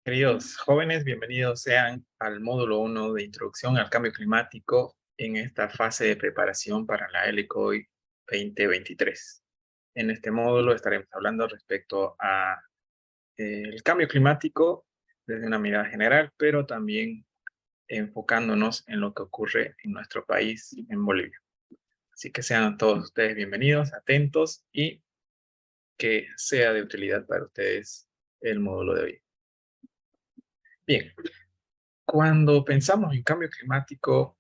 Queridos jóvenes, bienvenidos sean al módulo 1 de Introducción al Cambio Climático en esta fase de preparación para la LCOI 2023. En este módulo estaremos hablando respecto a el cambio climático desde una mirada general, pero también enfocándonos en lo que ocurre en nuestro país, en Bolivia. Así que sean todos ustedes bienvenidos, atentos y que sea de utilidad para ustedes el módulo de hoy. Bien, cuando pensamos en cambio climático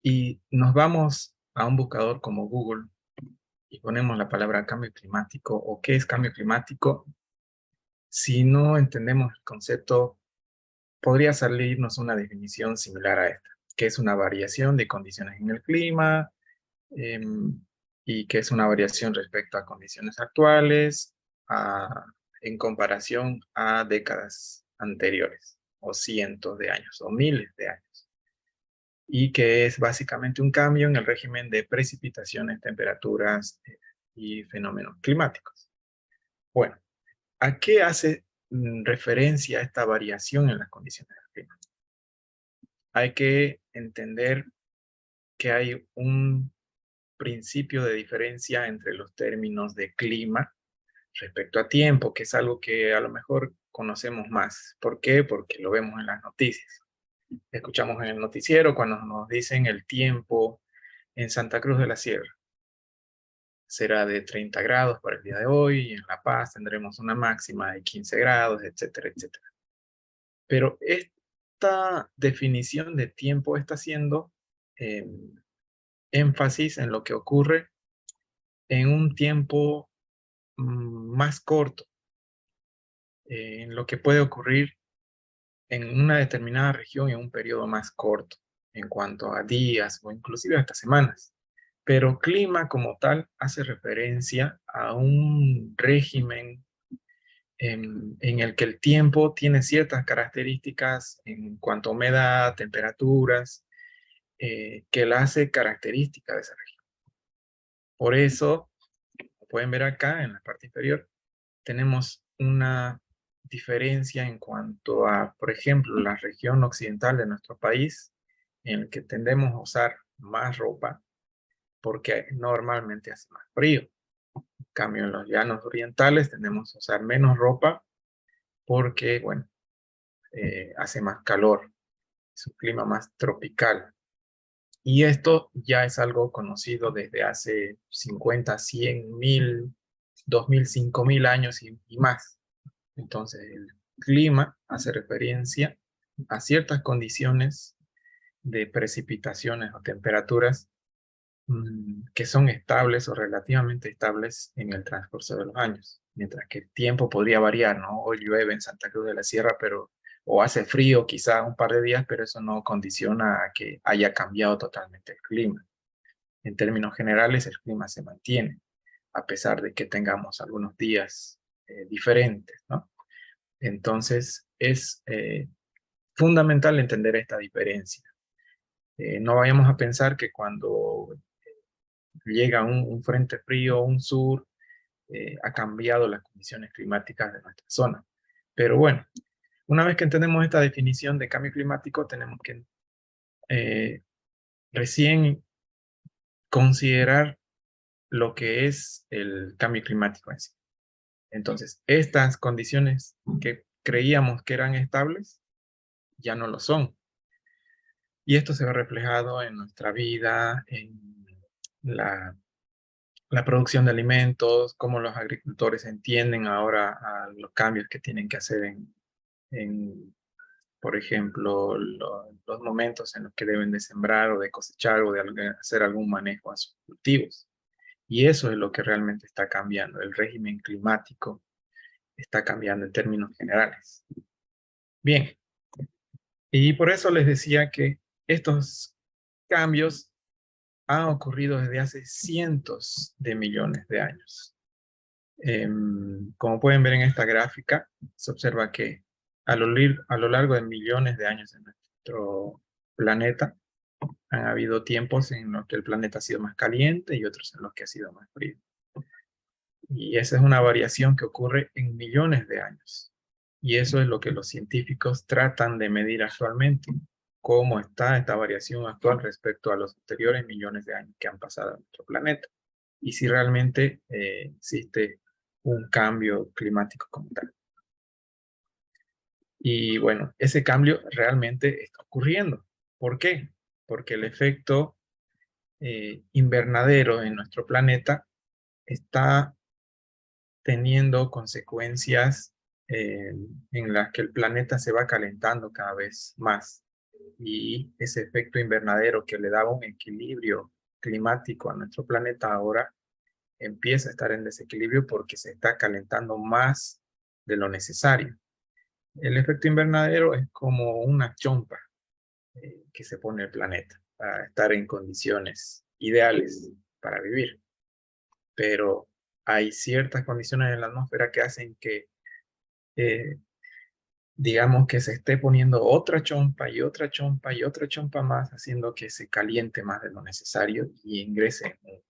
y nos vamos a un buscador como Google y ponemos la palabra cambio climático o qué es cambio climático, si no entendemos el concepto, podría salirnos una definición similar a esta, que es una variación de condiciones en el clima y que es una variación respecto a condiciones actuales en comparación a décadas anteriores o cientos de años o miles de años. Y que es básicamente un cambio en el régimen de precipitaciones, temperaturas y fenómenos climáticos. Bueno, ¿a qué hace referencia esta variación en las condiciones del clima? Hay que entender que hay un principio de diferencia entre los términos de clima respecto a tiempo, que es algo que a lo mejor conocemos más. ¿Por qué? Porque lo vemos en las noticias. Escuchamos en el noticiero cuando nos dicen el tiempo en Santa Cruz de la Sierra. Será de 30 grados para el día de hoy, y en La Paz tendremos una máxima de 15 grados, etcétera, etcétera. Pero esta definición de tiempo está haciendo eh, énfasis en lo que ocurre en un tiempo más corto, en lo que puede ocurrir en una determinada región en un periodo más corto, en cuanto a días o inclusive hasta semanas. Pero clima como tal hace referencia a un régimen en el que el tiempo tiene ciertas características en cuanto a humedad, temperaturas, que la hace característica de esa región. Por eso, como pueden ver acá en la parte inferior, tenemos una diferencia en cuanto a, por ejemplo, la región occidental de nuestro país, en el que tendemos a usar más ropa porque normalmente hace más frío. En cambio, en los llanos orientales tendemos a usar menos ropa porque, bueno, hace más calor, es un clima más tropical. Y esto ya es algo conocido desde hace 50, 100, 1000, 2000, 5000 años y más. Entonces, el clima hace referencia a ciertas condiciones de precipitaciones o temperaturas que son estables o relativamente estables en el transcurso de los años, mientras que el tiempo podría variar, ¿no? Hoy llueve en Santa Cruz de la Sierra, o hace frío quizá un par de días, pero eso no condiciona a que haya cambiado totalmente el clima. En términos generales, el clima se mantiene, a pesar de que tengamos algunos días diferentes, ¿no? Entonces, es fundamental entender esta diferencia. No vayamos a pensar que cuando llega un frente frío, un sur, ha cambiado las condiciones climáticas de nuestra zona. Pero bueno, una vez que entendemos esta definición de cambio climático, tenemos que eh, recién considerar lo que es el cambio climático en sí. Entonces, estas condiciones que creíamos que eran estables, ya no lo son. Y esto se ve reflejado en nuestra vida, en la la producción de alimentos, cómo los agricultores entienden ahora a los cambios que tienen que hacer por ejemplo, los momentos en los que deben de sembrar o de cosechar o de hacer algún manejo a sus cultivos. Y eso es lo que realmente está cambiando. El régimen climático está cambiando en términos generales. Bien, y por eso les decía que estos cambios han ocurrido desde hace cientos de millones de años. Como pueden ver en esta gráfica, se observa que a lo largo de millones de años en nuestro planeta, han habido tiempos en los que el planeta ha sido más caliente y otros en los que ha sido más frío. Y esa es una variación que ocurre en millones de años. Y eso es lo que los científicos tratan de medir actualmente. Cómo está esta variación actual respecto a los anteriores millones de años que han pasado en nuestro planeta. Y si realmente existe un cambio climático como tal. Y bueno, ese cambio realmente está ocurriendo. ¿Por qué? Porque el efecto invernadero en nuestro planeta está teniendo consecuencias en las que el planeta se va calentando cada vez más. Y ese efecto invernadero que le daba un equilibrio climático a nuestro planeta ahora empieza a estar en desequilibrio porque se está calentando más de lo necesario. El efecto invernadero es como una chompa que se pone el planeta para estar en condiciones ideales para vivir. Pero hay ciertas condiciones en la atmósfera que hacen que, digamos, que se esté poniendo otra chompa y otra chompa y otra chompa más, haciendo que se caliente más de lo necesario y ingrese en un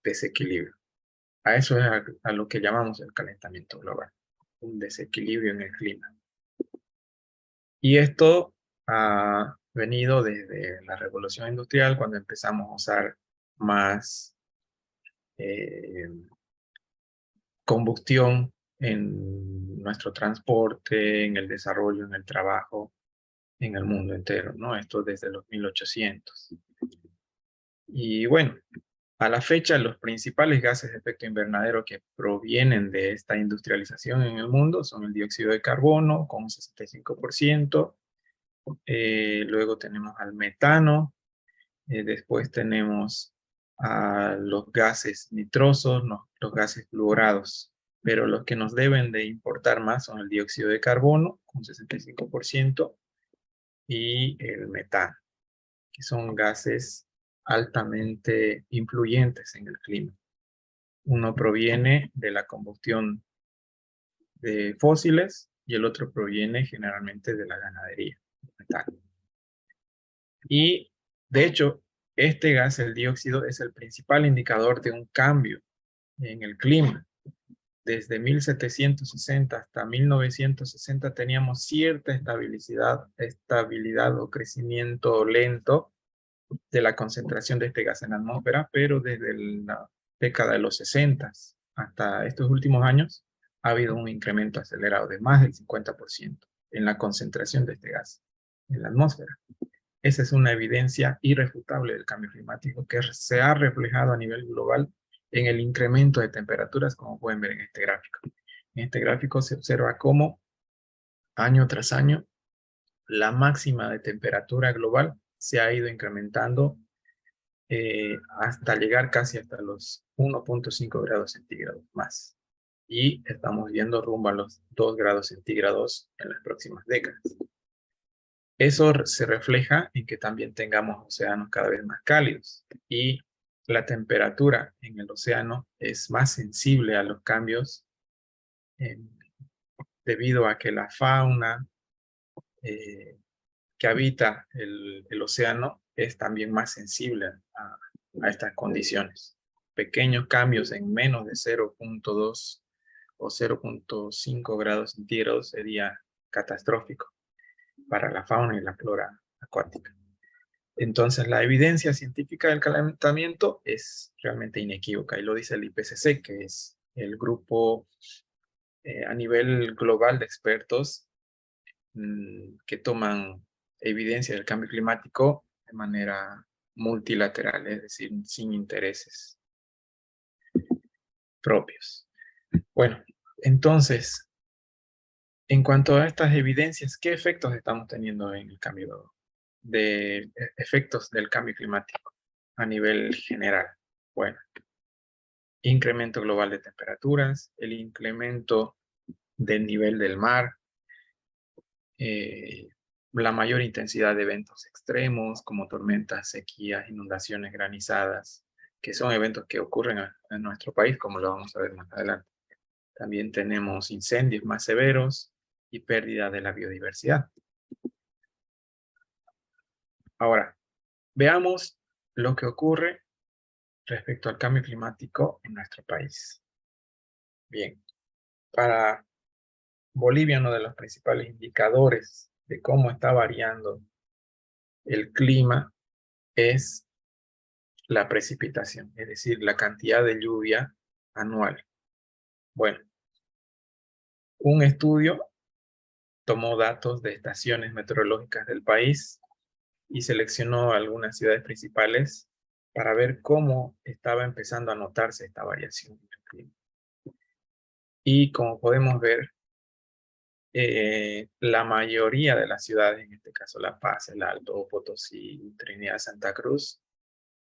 desequilibrio. A eso es a lo que llamamos el calentamiento global, un desequilibrio en el clima. Y esto ha venido desde la revolución industrial, cuando empezamos a usar más eh, combustión en nuestro transporte, en el desarrollo, en el trabajo, en el mundo entero, ¿no? Esto desde los 1800. Y bueno, a la fecha, los principales gases de efecto invernadero que provienen de esta industrialización en el mundo son el dióxido de carbono, con un 65%, luego tenemos al metano, después tenemos a los gases nitrosos, no, los gases fluorados, pero los que nos deben de importar más son el dióxido de carbono, con 65%, y el metano, que son gases altamente influyentes en el clima. Uno proviene de la combustión de fósiles y el otro proviene generalmente de la ganadería, el metano. Y de hecho, este gas, el dióxido, es el principal indicador de un cambio en el clima. Desde 1760 hasta 1960 teníamos cierta estabilidad o crecimiento lento de la concentración de este gas en la atmósfera, pero desde la década de los 60 hasta estos últimos años ha habido un incremento acelerado de más del 50% en la concentración de este gas en la atmósfera. Esa es una evidencia irrefutable del cambio climático que se ha reflejado a nivel global en el incremento de temperaturas, como pueden ver en este gráfico. En este gráfico se observa cómo año tras año la máxima de temperatura global se ha ido incrementando hasta llegar casi hasta los 1.5 grados centígrados más. Y estamos yendo rumbo a los 2 grados centígrados en las próximas décadas. Eso se refleja en que también tengamos océanos cada vez más cálidos y la temperatura en el océano es más sensible a los cambios eh, debido a que la fauna que habita el océano es también más sensible a estas condiciones. Pequeños cambios en menos de 0.2 o 0.5 grados centígrados sería catastrófico para la fauna y la flora acuática. Entonces, la evidencia científica del calentamiento es realmente inequívoca y lo dice el IPCC, que es el grupo a nivel global de expertos que toman evidencia del cambio climático de manera multilateral, es decir, sin intereses propios. Bueno, entonces, en cuanto a estas evidencias, ¿qué efectos estamos teniendo en el cambio de efectos del cambio climático a nivel general? Bueno, incremento global de temperaturas, el incremento del nivel del mar, eh, la mayor intensidad de eventos extremos como tormentas, sequías, inundaciones, granizadas, que son eventos que ocurren en nuestro país, como lo vamos a ver más adelante. También tenemos incendios más severos y pérdida de la biodiversidad. Ahora, veamos lo que ocurre respecto al cambio climático en nuestro país. Bien, para Bolivia, uno de los principales indicadores de cómo está variando el clima es la precipitación, es decir, la cantidad de lluvia anual. Bueno, un estudio tomó datos de estaciones meteorológicas del país y seleccionó algunas ciudades principales para ver cómo estaba empezando a notarse esta variación en el clima. Y como podemos ver, la mayoría de las ciudades, en este caso La Paz, El Alto, Potosí, Trinidad, Santa Cruz,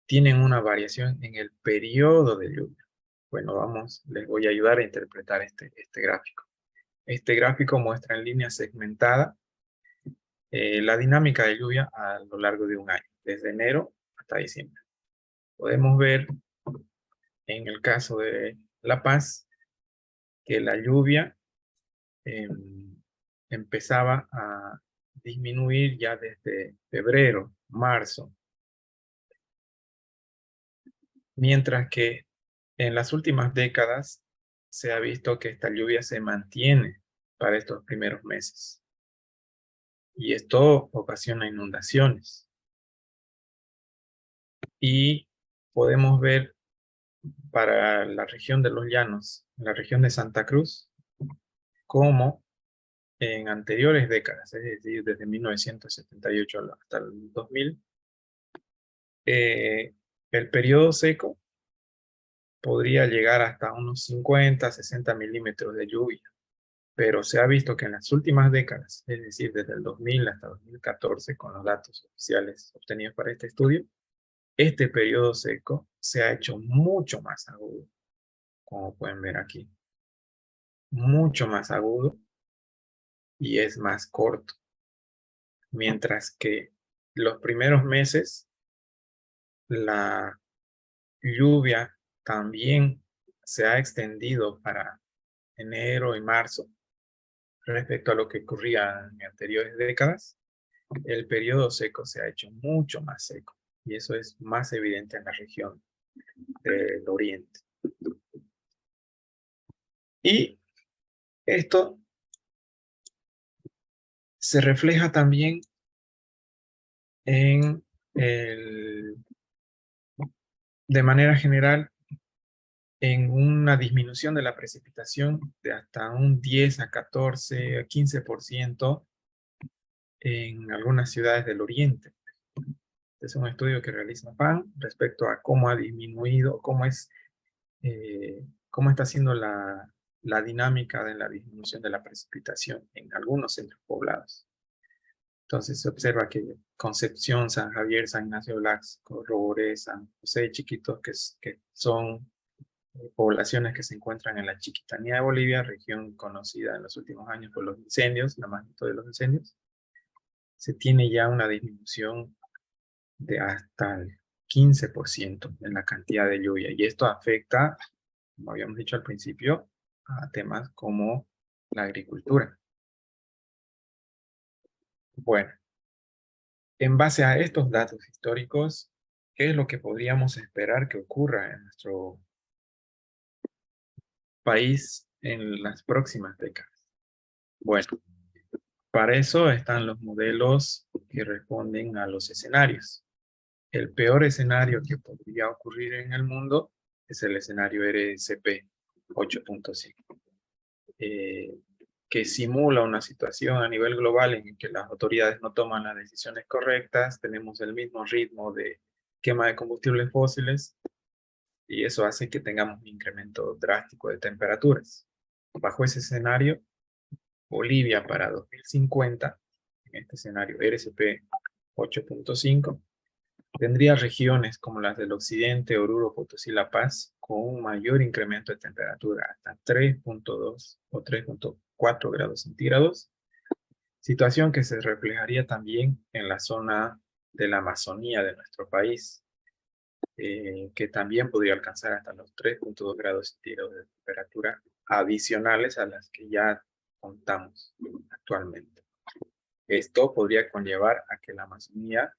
tienen una variación en el periodo de lluvia. Bueno, les voy a ayudar a interpretar este gráfico. Este gráfico muestra en línea segmentada la dinámica de lluvia a lo largo de un año, desde enero hasta diciembre. Podemos ver en el caso de La Paz que la lluvia empezaba a disminuir ya desde febrero, marzo, mientras que en las últimas décadas se ha visto que esta lluvia se mantiene para estos primeros meses. Y esto ocasiona inundaciones. Y podemos ver para la región de los Llanos, la región de Santa Cruz, cómo en anteriores décadas, es decir, desde 1978 hasta el 2000, el periodo seco podría llegar hasta unos 50, 60 milímetros de lluvia. Pero se ha visto que en las últimas décadas, es decir, desde el 2000 hasta 2014, con los datos oficiales obtenidos para este estudio, este periodo seco se ha hecho mucho más agudo, como pueden ver aquí. Mucho más agudo y es más corto. Mientras que los primeros meses, la lluvia también se ha extendido para enero y marzo respecto a lo que ocurría en anteriores décadas. El periodo seco se ha hecho mucho más seco y eso es más evidente en la región del oriente. Y esto se refleja también en de manera general en una disminución de la precipitación de hasta un 10 a 14 a 15% en algunas ciudades del oriente. Este es un estudio que realiza PAN respecto a cómo ha disminuido, cómo está siendo la dinámica de la disminución de la precipitación en algunos centros poblados. Entonces se observa que Concepción, San Javier, San Ignacio Blasco, Roboré, San José, Chiquitos, que son poblaciones que se encuentran en la Chiquitanía de Bolivia, región conocida en los últimos años por los incendios, la magnitud de los incendios, se tiene ya una disminución de hasta el 15% en la cantidad de lluvia. Y esto afecta, como habíamos dicho al principio, a temas como la agricultura. Bueno, en base a estos datos históricos, ¿qué es lo que podríamos esperar que ocurra en nuestro país en las próximas décadas? Bueno, para eso están los modelos que responden a los escenarios. El peor escenario que podría ocurrir en el mundo es el escenario RSP 8.5, que simula una situación a nivel global en que las autoridades no toman las decisiones correctas, tenemos el mismo ritmo de quema de combustibles fósiles y eso hace que tengamos un incremento drástico de temperaturas. Bajo ese escenario, Bolivia para 2050, en este escenario RSP 8.5, tendría regiones como las del occidente, Oruro, Potosí, La Paz, con un mayor incremento de temperatura, hasta 3.2 o 3.4 grados centígrados, situación que se reflejaría también en la zona de la Amazonía de nuestro país, que también podría alcanzar hasta los 3.2 grados centígrados de temperatura adicionales a las que ya contamos actualmente. Esto podría conllevar a que la Amazonía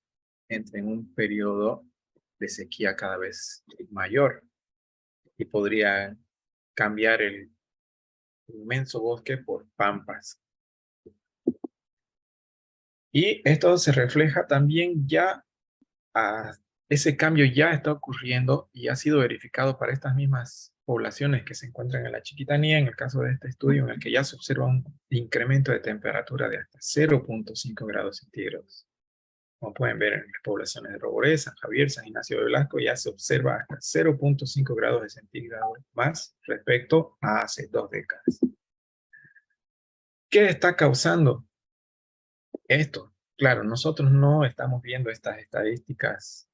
entre en un periodo de sequía cada vez mayor y podría cambiar inmenso bosque por pampas. Y esto se refleja también ya, ese cambio ya está ocurriendo y ha sido verificado para estas mismas poblaciones que se encuentran en la Chiquitanía, en el caso de este estudio, en el que ya se observa un incremento de temperatura de hasta 0.5 grados centígrados. Como pueden ver en las poblaciones de Roboré, San Javier, San Ignacio de Velasco, ya se observa hasta 0.5 grados de centígrados más respecto a hace 2 décadas. ¿Qué está causando esto? Claro, nosotros no estamos viendo estas estadísticas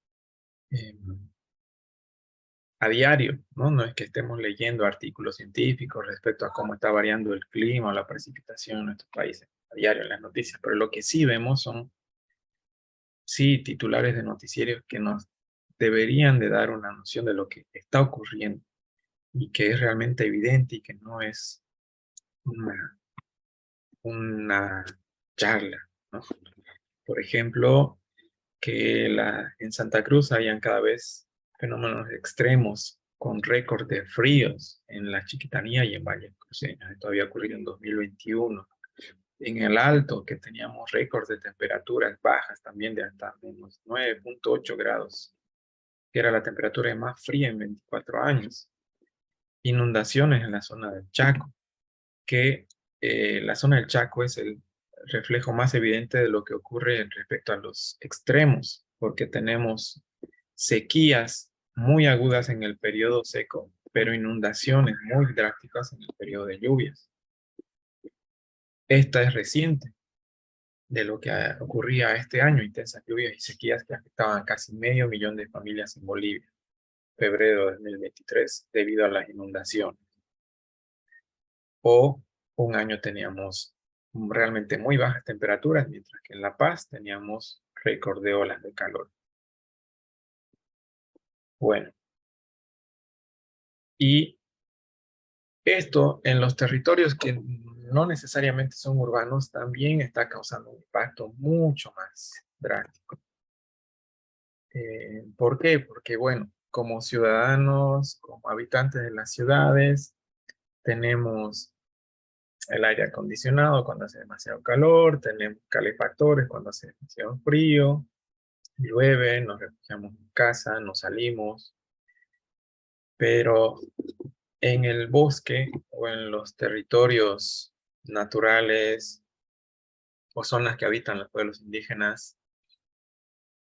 a diario, ¿no? No es que estemos leyendo artículos científicos respecto a cómo está variando el clima o la precipitación en nuestros países a diario en las noticias, pero lo que sí vemos son, sí, titulares de noticiarios que nos deberían de dar una noción de lo que está ocurriendo y que es realmente evidente y que no es una charla, ¿no? Por ejemplo, que en Santa Cruz hayan cada vez fenómenos extremos con récord de fríos en la Chiquitanía y en Valle Cruceño. Esto había ocurrido en 2021. En el Alto, que teníamos récords de temperaturas bajas también de hasta menos 9.8 grados, que era la temperatura más fría en 24 años. Inundaciones en la zona del Chaco, que la zona del Chaco es el reflejo más evidente de lo que ocurre respecto a los extremos, porque tenemos sequías muy agudas en el periodo seco, pero inundaciones muy drásticas en el periodo de lluvias. Esta es reciente de lo que ocurría este año, intensas lluvias y sequías que afectaban a casi 500.000 de familias en Bolivia, febrero de 2023, debido a las inundaciones. O un año teníamos realmente muy bajas temperaturas, mientras que en La Paz teníamos récord de olas de calor. Bueno, y esto en los territorios que no necesariamente son urbanos también está causando un impacto mucho más drástico. ¿Por qué? Porque, bueno, como ciudadanos, como habitantes de las ciudades, tenemos el aire acondicionado cuando hace demasiado calor, tenemos calefactores cuando hace demasiado frío, llueve, nos refugiamos en casa, no salimos, pero en el bosque o en los territorios naturales o zonas que habitan los pueblos indígenas,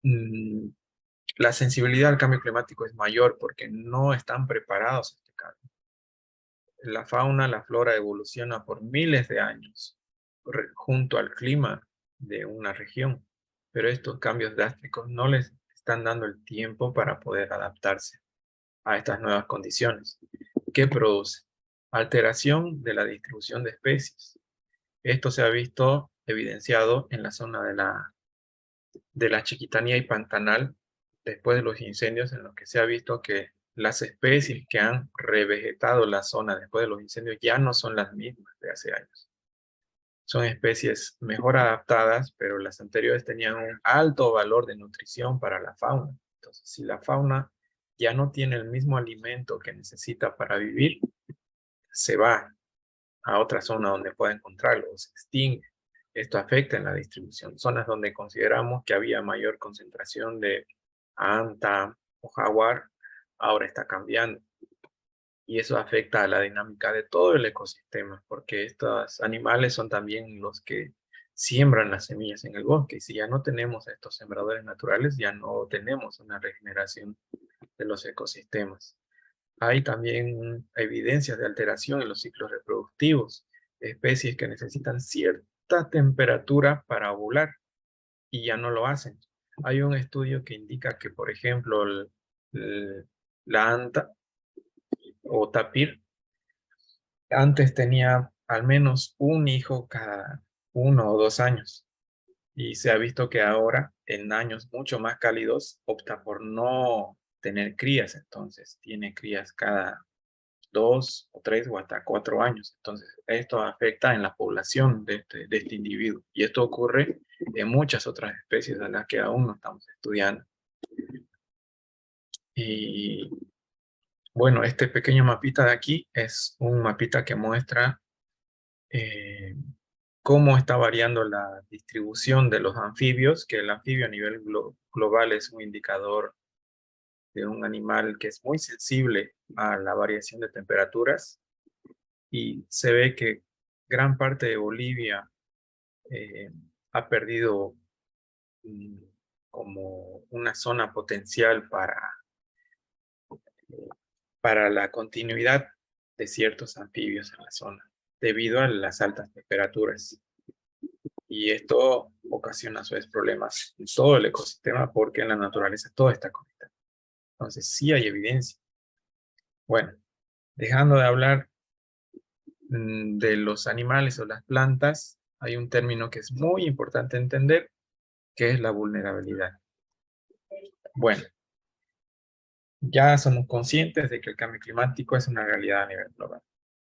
la sensibilidad al cambio climático es mayor porque no están preparados a este cambio. La fauna, la flora evoluciona por miles de años junto al clima de una región, pero estos cambios drásticos no les están dando el tiempo para poder adaptarse a estas nuevas condiciones. ¿Qué produce? Alteración de la distribución de especies. Esto se ha visto evidenciado en la zona de la Chiquitanía y Pantanal después de los incendios, en los que se ha visto que las especies que han revegetado la zona después de los incendios ya no son las mismas de hace años. Son especies mejor adaptadas, pero las anteriores tenían un alto valor de nutrición para la fauna. Entonces, si la fauna ya no tiene el mismo alimento que necesita para vivir, se va a otra zona donde pueda encontrarlo, o se extingue. Esto afecta en la distribución. Zonas donde consideramos que había mayor concentración de anta o jaguar, ahora está cambiando. Y eso afecta a la dinámica de todo el ecosistema, porque estos animales son también los que siembran las semillas en el bosque. Y si ya no tenemos estos sembradores naturales, ya no tenemos una regeneración de los ecosistemas. Hay también evidencias de alteración en los ciclos reproductivos, especies que necesitan cierta temperatura para ovular y ya no lo hacen. Hay un estudio que indica que, por ejemplo, la anta o tapir antes tenía al menos un hijo cada 1 o 2 años y se ha visto que ahora en años mucho más cálidos opta por no tener crías, entonces tiene crías cada 2 o 3 o hasta 4 años. Entonces, esto afecta en la población de este individuo. Y esto ocurre en muchas otras especies de las que aún no estamos estudiando. Y bueno, este pequeño mapita de aquí es un mapita que muestra cómo está variando la distribución de los anfibios, que el anfibio a nivel global es un indicador de un animal que es muy sensible a la variación de temperaturas, y se ve que gran parte de Bolivia ha perdido mm, como una zona potencial para la continuidad de ciertos anfibios en la zona, debido a las altas temperaturas. Y esto ocasiona a su vez problemas en todo el ecosistema, porque en la naturaleza todo está conectado. Entonces sí hay evidencia. Bueno, dejando de hablar de los animales o las plantas, hay un término que es muy importante entender, que es la vulnerabilidad. Bueno, ya somos conscientes de que el cambio climático es una realidad a nivel global.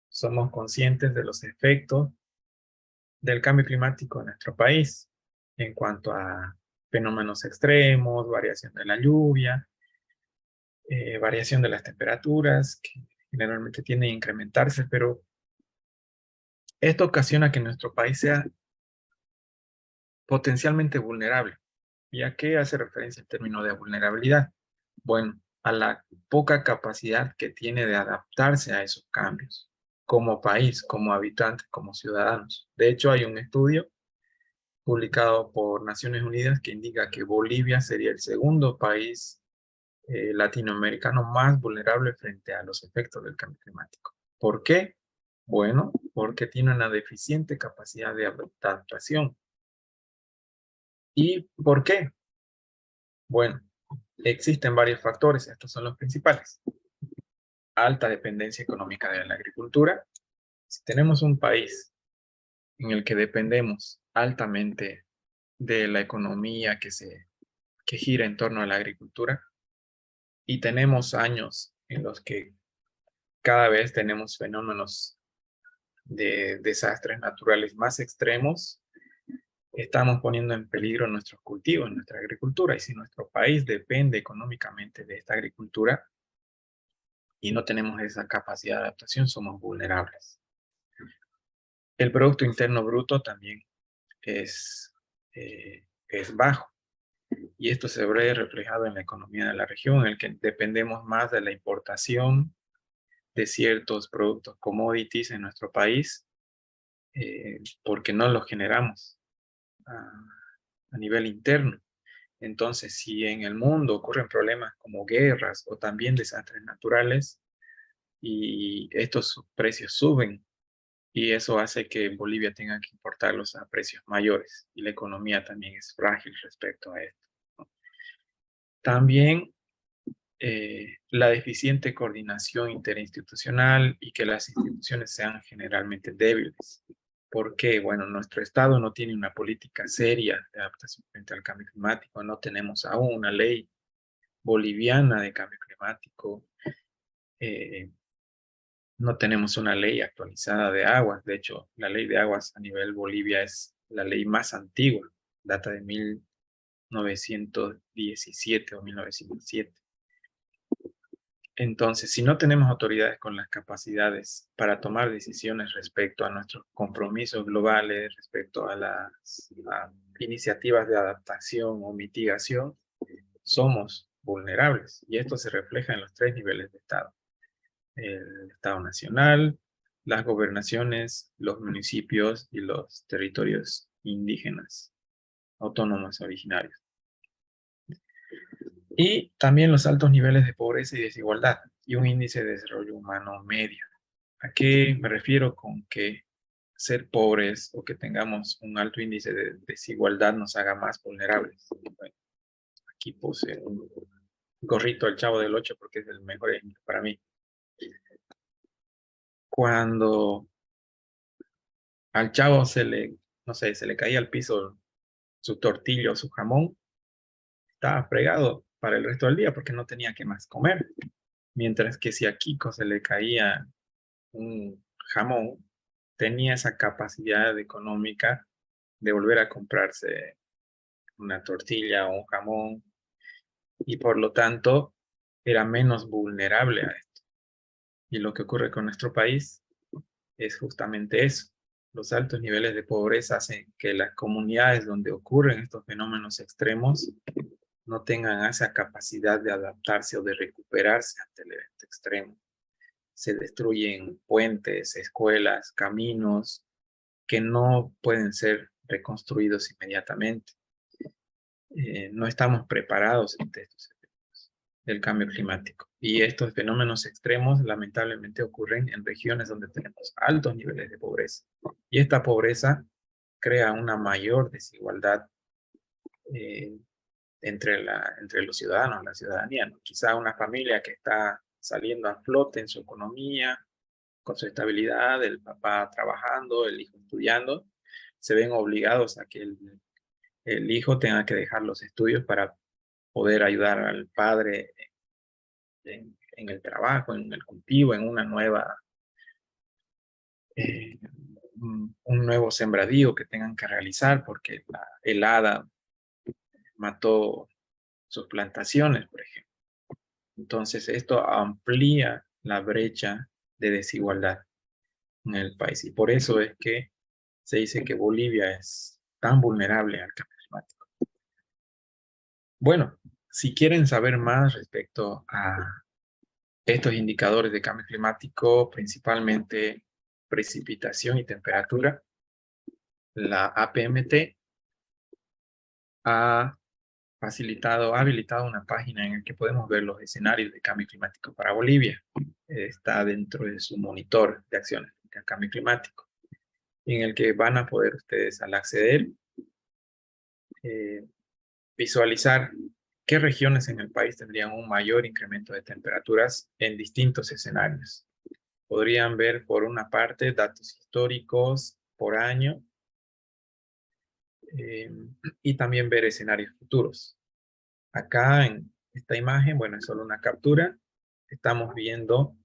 Somos conscientes de los efectos del cambio climático en nuestro país en cuanto a fenómenos extremos, variación de la lluvia, variación de las temperaturas, que generalmente tienden a incrementarse, pero esto ocasiona que nuestro país sea potencialmente vulnerable. ¿Y a qué hace referencia el término de vulnerabilidad? Bueno, a la poca capacidad que tiene de adaptarse a esos cambios, como país, como habitantes, como ciudadanos. De hecho, hay un estudio publicado por Naciones Unidas que indica que Bolivia sería el segundo país latinoamericano más vulnerable frente a los efectos del cambio climático. ¿Por qué? Bueno, porque tiene una deficiente capacidad de adaptación. ¿Y por qué? Bueno, existen varios factores, estos son los principales. Alta dependencia económica de la agricultura. Si tenemos un país en el que dependemos altamente de la economía que gira en torno a la agricultura, y tenemos años en los que cada vez tenemos fenómenos de desastres naturales más extremos, estamos poniendo en peligro nuestros cultivos, nuestra agricultura. Y si nuestro país depende económicamente de esta agricultura y no tenemos esa capacidad de adaptación, somos vulnerables. El Producto Interno Bruto también es bajo. Y esto se ve reflejado en la economía de la región, en el que dependemos más de la importación de ciertos productos commodities en nuestro país, porque no los generamos a nivel interno. Entonces, si en el mundo ocurren problemas como guerras o también desastres naturales, y estos precios suben, y eso hace que Bolivia tenga que importarlos a precios mayores, y la economía también es frágil respecto a esto, ¿no? También la deficiente coordinación interinstitucional, y que las instituciones sean generalmente débiles. ¿Por qué? Bueno, nuestro Estado no tiene una política seria de adaptación frente al cambio climático. No tenemos aún una ley boliviana de cambio climático. eh, no tenemos una ley actualizada de aguas. De hecho, la ley de aguas a nivel Bolivia es la ley más antigua, data de 1917 o 1907. Entonces, si no tenemos autoridades con las capacidades para tomar decisiones respecto a nuestros compromisos globales, respecto a las iniciativas de adaptación o mitigación, somos vulnerables. Y esto se refleja en los tres niveles de Estado: el Estado nacional, las gobernaciones, los municipios y los territorios indígenas, autónomos originarios. Y también los altos niveles de pobreza y desigualdad, y un índice de desarrollo humano medio. ¿A qué me refiero con que ser pobres o que tengamos un alto índice de desigualdad nos haga más vulnerables? Bueno, aquí puse un gorrito al Chavo del Ocho porque es el mejor ejemplo para mí. Cuando al Chavo no sé, se le caía al piso su tortillo o su jamón, estaba fregado para el resto del día porque no tenía que más comer. Mientras que si a Kiko se le caía un jamón, tenía esa capacidad económica de volver a comprarse una tortilla o un jamón, y por lo tanto era menos vulnerable a esto. Y lo que ocurre con nuestro país es justamente eso. Los altos niveles de pobreza hacen que las comunidades donde ocurren estos fenómenos extremos no tengan esa capacidad de adaptarse o de recuperarse ante el evento extremo. Se destruyen puentes, escuelas, caminos que no pueden ser reconstruidos inmediatamente. No estamos preparados ante estos efectos del cambio climático. Y estos fenómenos extremos lamentablemente ocurren en regiones donde tenemos altos niveles de pobreza. Y esta pobreza crea una mayor desigualdad entre los ciudadanos, la ciudadanía, ¿no? Quizá una familia que está saliendo a flote en su economía, con su estabilidad, el papá trabajando, el hijo estudiando, se ven obligados a que el hijo tenga que dejar los estudios para poder ayudar al padre en el trabajo, en el cultivo, en una nueva, un nuevo sembradío que tengan que realizar porque la helada mató sus plantaciones, por ejemplo. Entonces, esto amplía la brecha de desigualdad en el país. Y por eso es que se dice que Bolivia es tan vulnerable al cambio climático. Bueno, si quieren saber más respecto a estos indicadores de cambio climático, principalmente precipitación y temperatura, la APMT ha habilitado una página en la que podemos ver los escenarios de cambio climático para Bolivia. Está dentro de su monitor de acciones de cambio climático, en el que van a poder ustedes, al acceder, visualizar qué regiones en el país tendrían un mayor incremento de temperaturas en distintos escenarios. Podrían ver, por una parte, datos históricos por año, y también ver escenarios futuros. Acá en esta imagen, bueno, es solo una captura. Estamos viendo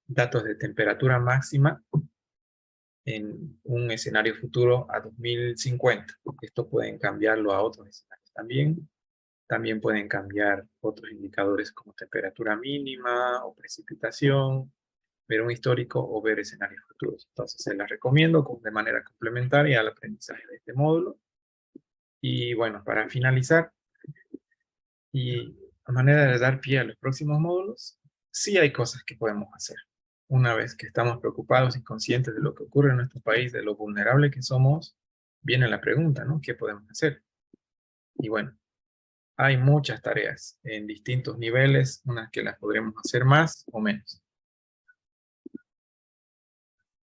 datos de temperatura máxima en un escenario futuro a 2050. Esto pueden cambiarlo a otros escenarios también. También pueden cambiar otros indicadores como temperatura mínima o precipitación, ver un histórico o ver escenarios futuros. Entonces, se las recomiendo de manera complementaria al aprendizaje de este módulo. Y bueno, para finalizar, y a manera de dar pie a los próximos módulos, sí hay cosas que podemos hacer. Una vez que estamos preocupados y conscientes de lo que ocurre en nuestro país, de lo vulnerable que somos, viene la pregunta, ¿no? ¿Qué podemos hacer? Y bueno, hay muchas tareas en distintos niveles, unas que las podremos hacer más o menos.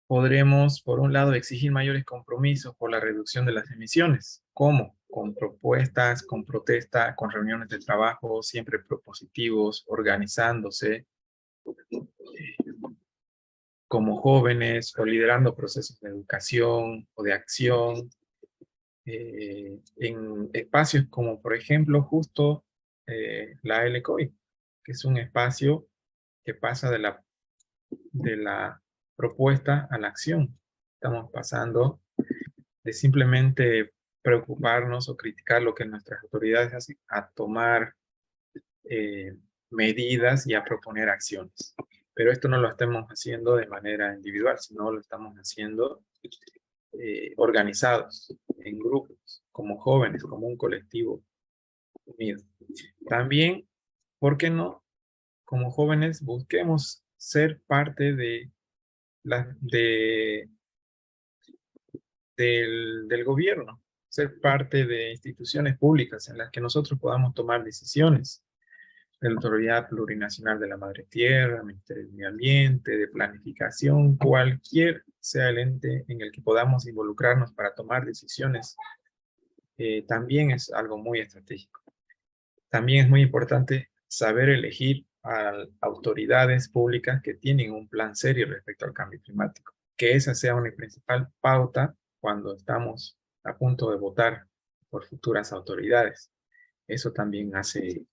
Podremos, por un lado, exigir mayores compromisos por la reducción de las emisiones. ¿Cómo? Con propuestas, con protesta, con reuniones de trabajo, siempre propositivos, organizándose como jóvenes o liderando procesos de educación o de acción en espacios como, por ejemplo, justo la LCOI, que es un espacio que pasa de la propuesta a la acción. Estamos pasando de simplemente preocuparnos o criticar lo que nuestras autoridades hacen a tomar medidas y a proponer acciones. Pero esto no lo estamos haciendo de manera individual, sino lo estamos haciendo organizados, en grupos, como jóvenes, como un colectivo unido. También, ¿por qué no? Como jóvenes busquemos ser parte del gobierno, ser parte de instituciones públicas en las que nosotros podamos tomar decisiones. La Autoridad Plurinacional de la Madre Tierra, Ministerio de Medio Ambiente, de Planificación, cualquier sea el ente en el que podamos involucrarnos para tomar decisiones, también es algo muy estratégico. También es muy importante saber elegir a autoridades públicas que tienen un plan serio respecto al cambio climático. Que esa sea una principal pauta cuando estamos a punto de votar por futuras autoridades. Eso también hace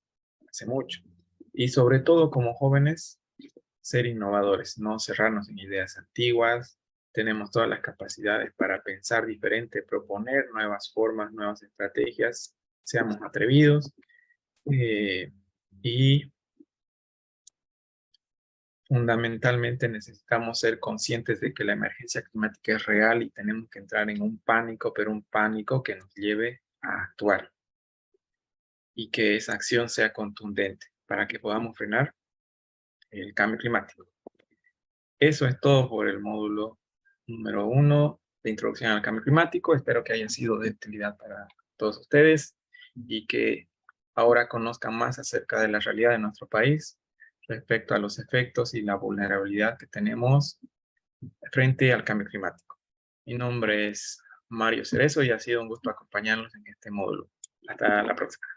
mucho. Y sobre todo como jóvenes, ser innovadores, no cerrarnos en ideas antiguas. Tenemos todas las capacidades para pensar diferente, proponer nuevas formas, nuevas estrategias. Seamos atrevidos y Fundamentalmente necesitamos ser conscientes de que la emergencia climática es real y tenemos que entrar en un pánico, pero un pánico que nos lleve a actuar y que esa acción sea contundente para que podamos frenar el cambio climático. Eso es todo por el módulo número 1 de Introducción al Cambio Climático. Espero que haya sido de utilidad para todos ustedes y que ahora conozcan más acerca de la realidad de nuestro país respecto a los efectos y la vulnerabilidad que tenemos frente al cambio climático. Mi nombre es Mario Cerezo y ha sido un gusto acompañarlos en este módulo. Hasta la próxima.